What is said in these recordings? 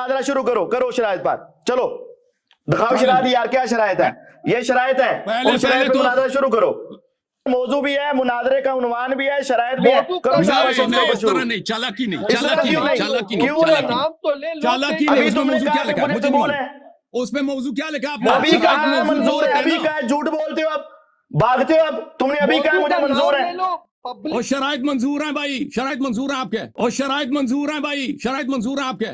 مناظرہ شروع کرو, کرو شرائط پر, چلو دکھاؤ شرائط یار, کیا شرائط ہے, یہ شرائط ہے, ان شرائط پہ مناظرہ شروع کرو. موضوع بھی ہے, مناظرے کا عنوان بھی ہے, شرائط بھی ہے, کرو شاباش اس کے اوپر شروع. نہیں, چالاکی نہیں, اس طرح کیوں نہیں, کیوں نہیں, چالاکی ابھی نہیں. تم نے کہا کہ مجھے قبول ہے, اس میں موضوع کیا لکھا آپ نے؟ ابھی کہا ہے منظور ہے, ابھی کہا ہے, جھوٹ بولتے ہو اب, بھاگتے ہو اب, تم نے ابھی کہا ہے مجھے منظور ہے. اور شرائط منظور ہیں بھائی, شرائط منظور ہیں آپ کے, اور شرائط منظور ہیں بھائی, شرائط منظور ہیں آپ کے.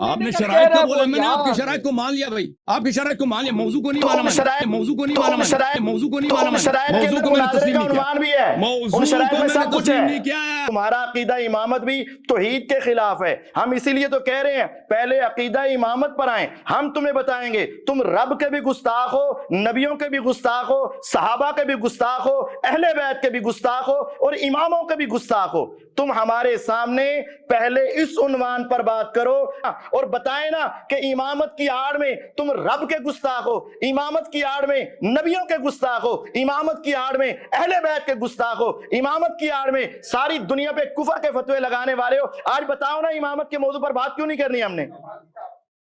آپ نے شرائط کو بولا, میں نے آپ کی شرائط کو مان لیا بھائی, آپ کی شرائط کو مان لیا, موضوع کو نہیں مانا میں نے, موضوع کو نہیں مانا میں نے, موضوع کو نہیں مانا میں نے, موضوع کو میں نے تسلیم نہیں کیا, موضوع کو میں نے تسلیم نہیں کیا. تمہارا عقیدہ امامت بھی توحید کے خلاف ہے, ہم اسی لیے تو کہہ رہے ہیں پہلے عقیدہ امامت پر آئیں, ہم تمہیں بتائیں گے. تم رب کے بھی گستاخ ہو, نبیوں کے بھی گستاخ ہو, صحابہ کے بھی گستاخ ہو, اہل بیت کے بھی گستاخ ہو, اور اماموں کے بھی گستاخ ہو. تم ہمارے سامنے پہلے اس عنوان پر بات کرو اور بتائیں نا کہ امامت کی آڑ میں تم رب کے گستاخ ہو, امامت کی آڑ میں نبیوں کے گستاخ ہو, امامت کی آڑ میں اہل بیت کے گستاخ ہو, امامت کی آڑ میں ساری دنیا پہ کفر کے فتوے لگانے والے ہو. آج بتاؤ نا امامت کے موضوع پر بات کیوں نہیں کرنی ہم نے؟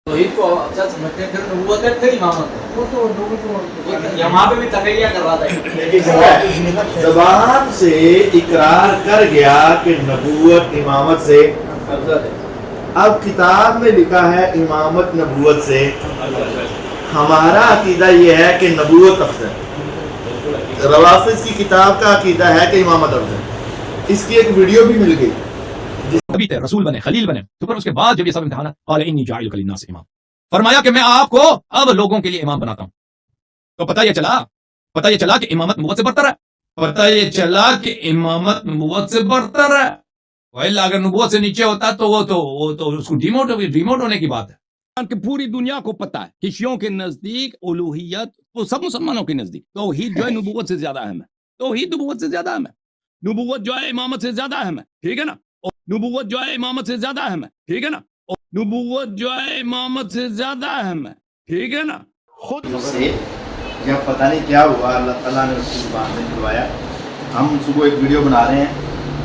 توحید کو اچھا سمجھتے ہیں, پھر نبوت ہے, پھر امامت ہے. وہ تو یہاں پہ بھی تقریر کر رہا تھا, زبان سے اقرار کر گیا کہ نبوت امامت سے, اب کتاب میں لکھا ہے امامت نبوت سے. ہمارا عقیدہ یہ ہے کہ نبوت افضل, روافض کی کتاب کا عقیدہ ہے کہ امامت افضل. اس کی ایک ویڈیو بھی مل گئی. نبی تھے, رسول بنے, خلیل بنے, تو پھر اس کے بعد جب یہ سب امتحانات, قال انی جاعلک للناس امام, فرمایا کہ میں آپ کو اب لوگوں کے لیے امام بناتا ہوں. تو پتہ یہ چلا کہ امامت نبوت سے برتر ہے, پتہ یہ چلا کہ امامت نبوت سے برتر ہے. وَإِلَّا اگر نبوت سے نیچے ہوتا تو وہ تو اس کو ڈیموٹ ہونے کی بات ہے. کہ پوری دنیا کو پتہ ہے کہ شیعوں کے نزدیک الوہیت, وہ سب مسلمانوں کے نزدیک توحید جو ہے نبوت سے زیادہ اہم ہے, توحید نبوت سے زیادہ اہم ہے, نبوت جو ہے امامت سے زیادہ اہم ہے, ٹھیک ہے نا, نبوت جو ہے امامت سے زیادہ اہم ہے, ٹھیک ہے نا, نبوت جو ہے امامت سے زیادہ اہم ہے, ٹھیک ہے نا. خود سے جب پتہ نہیں کیا ہوا, اللہ تعالیٰ نے اس کی زبان سے نکلوایا. ہم صبح ایک ویڈیو بنا رہے ہیں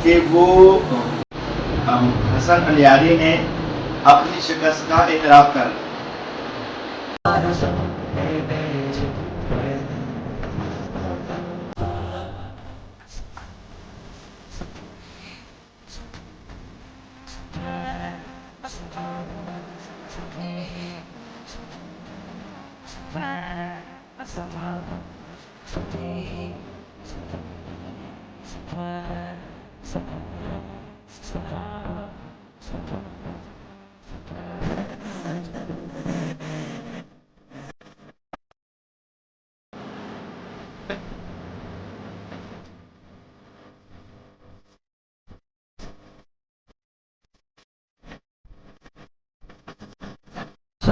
کہ وہ حسن علیاری نے اپنی شکست کا اعتراف کر لیا. That's a lot.